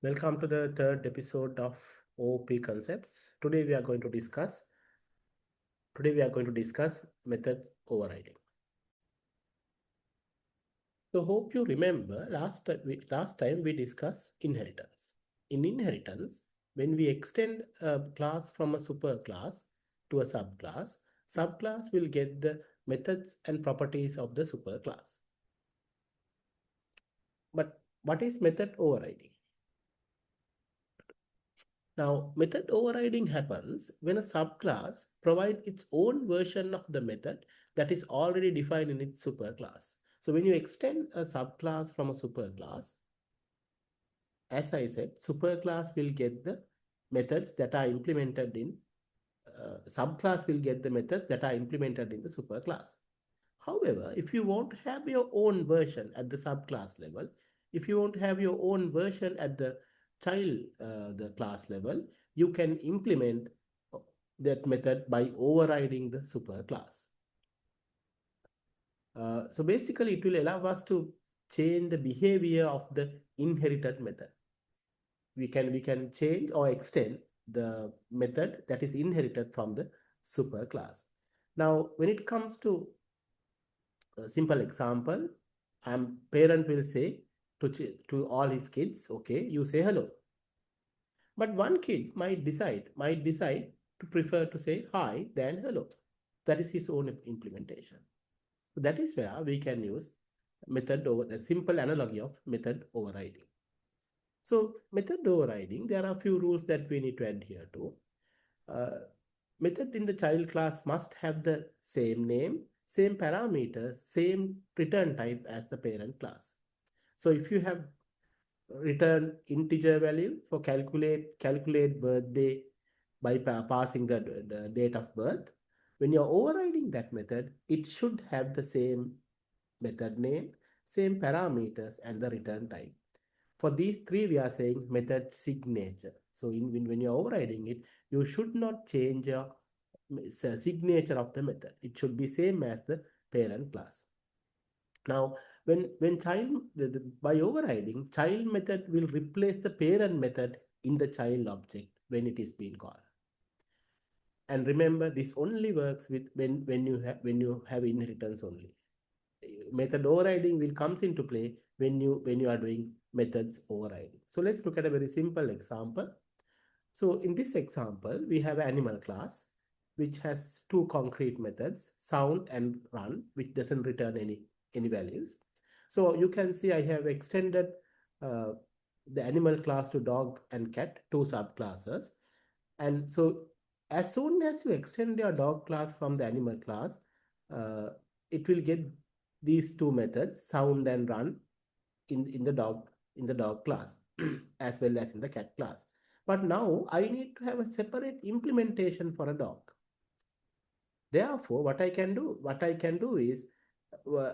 Welcome to the third episode of OP concepts. Today we are going to discuss method overriding. So hope you remember last time we discussed inheritance. In inheritance, when we extend a class from a superclass to a subclass will get the methods and properties of the superclass. But what is method overriding? Now, method overriding happens when a subclass provides its own version of the method that is already defined in its superclass. So when you extend a subclass from a superclass, as I said, superclass will get the methods that are implemented in subclass will get the methods that are implemented in the superclass. However, if you want to have your own version at the subclass level, if you want to have your own version at the class level, you can implement that method by overriding the superclass. So basically, it will allow us to change the behavior of the inherited method. We can change or extend the method that is inherited from the superclass. Now, when it comes to a simple example, parent will say to all his kids, okay, you say hello. But one kid might decide to prefer to say hi than hello. That is his own implementation. So that is where we can use the simple analogy of method overriding. So method overriding, there are a few rules that we need to adhere to. Uh, Method in the child class must have the same name, same parameters, same return type as the parent class. So if you have return integer value for calculate birthday by passing the date of birth, when you're overriding that method, it should have the same method name, same parameters, and the return type. For these three, we are saying method signature. So when you're overriding it, you should not change your signature of the method. It should be same as the parent class. Now, when by overriding, child method will replace the parent method in the child object when it is being called. And remember, this only works with when you have inheritance only. Method overriding will comes into play when you are doing methods overriding. So let's look at a very simple example. So in this example, we have an animal class which has two concrete methods, sound and run, which doesn't return any values. So you can see I have extended uh, the animal class to dog and cat, two subclasses. And so as soon as you extend your dog class from the animal class, uh, it will get these two methods, sound and run, in the dog class as well as in the cat class. But now I need to have a separate implementation for a dog. Therefore, what I can do is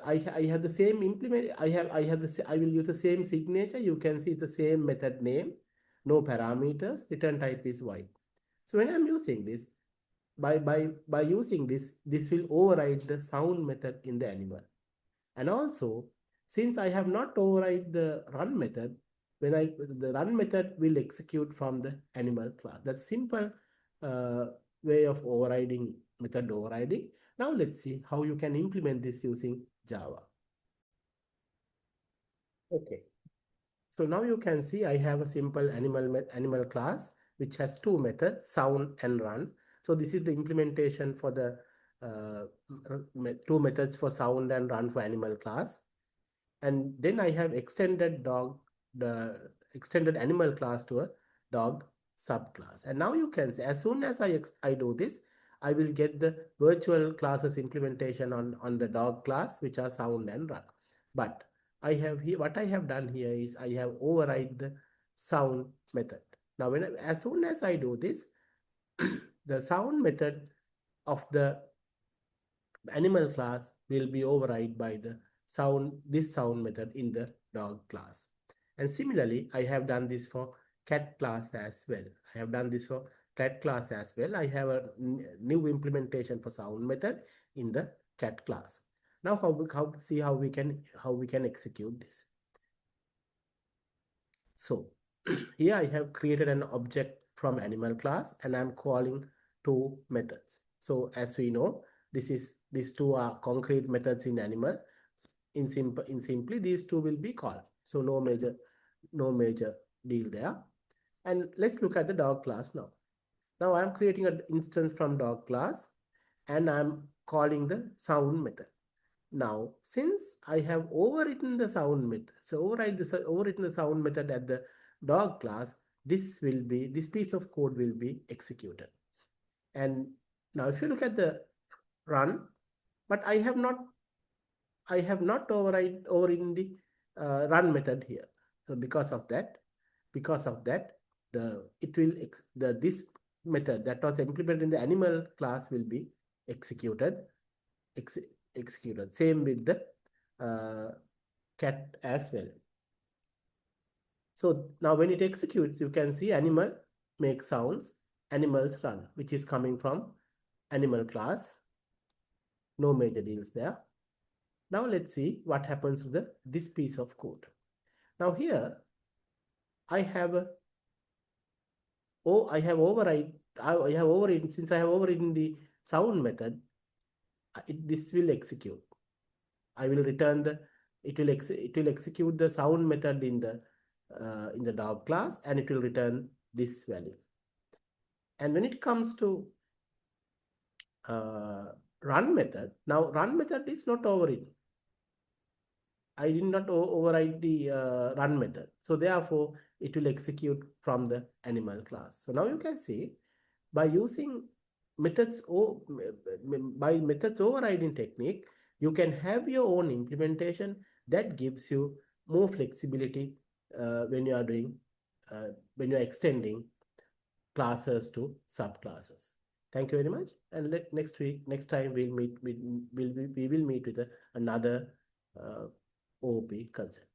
I have the same implement. I will use the same signature. You can see it's the same method name, no parameters. Return type is white. So when I'm using this, by using this will override the sound method in the animal. And also, since I have not override the run method, the run method will execute from the animal class. That's simple uh, way of overriding method overriding. Now let's see how you can implement this using Java. Okay. So now you can see I have a simple animal class which has two methods, sound and run. So this is the implementation for the two methods for sound and run for animal class. And then I have the extended animal class to a dog subclass. And now you can see, as soon as I do this, I will get the virtual classes implementation on the dog class, which are sound and run. But what I have done here is I have override the sound method. Now, as soon as I do this, the sound method of the animal class will be override by this sound method in the dog class. And similarly, I have done this for cat class as well. I have done this for cat class as well. I have a new implementation for sound method in the cat class. Now how we can execute this. So here I have created an object from animal class and I'm calling two methods. So as we know, these two are concrete methods in animal. In simply these two will be called. So no major deal there. And let's look at the dog class now. Now I'm creating an instance from dog class and I'm calling the sound method. Now, since I have overwritten the sound method, so overwritten the sound method at the dog class, this piece of code will be executed. And now if you look at the run, but I have not overridden the run method here. So because of that, this method that was implemented in the animal class will be executed ex executed. Same with the cat as well. So now when it executes, you can see animal makes sounds, animals run, which is coming from animal class. No major deals there. Now let's see what happens to this piece of code. Now here I have a I have overridden since I have overridden the sound method. This will execute. I will return the it will execute the sound method in the dog class and it will return this value. And when it comes to run method, now run method is not overridden. I did not override the run method. So therefore, it will execute from the animal class. So now you can see by using methods by methods overriding technique, you can have your own implementation that gives you more flexibility when you are doing when you are extending classes to subclasses. Thank you very much. And next time we will meet with another OOP concept.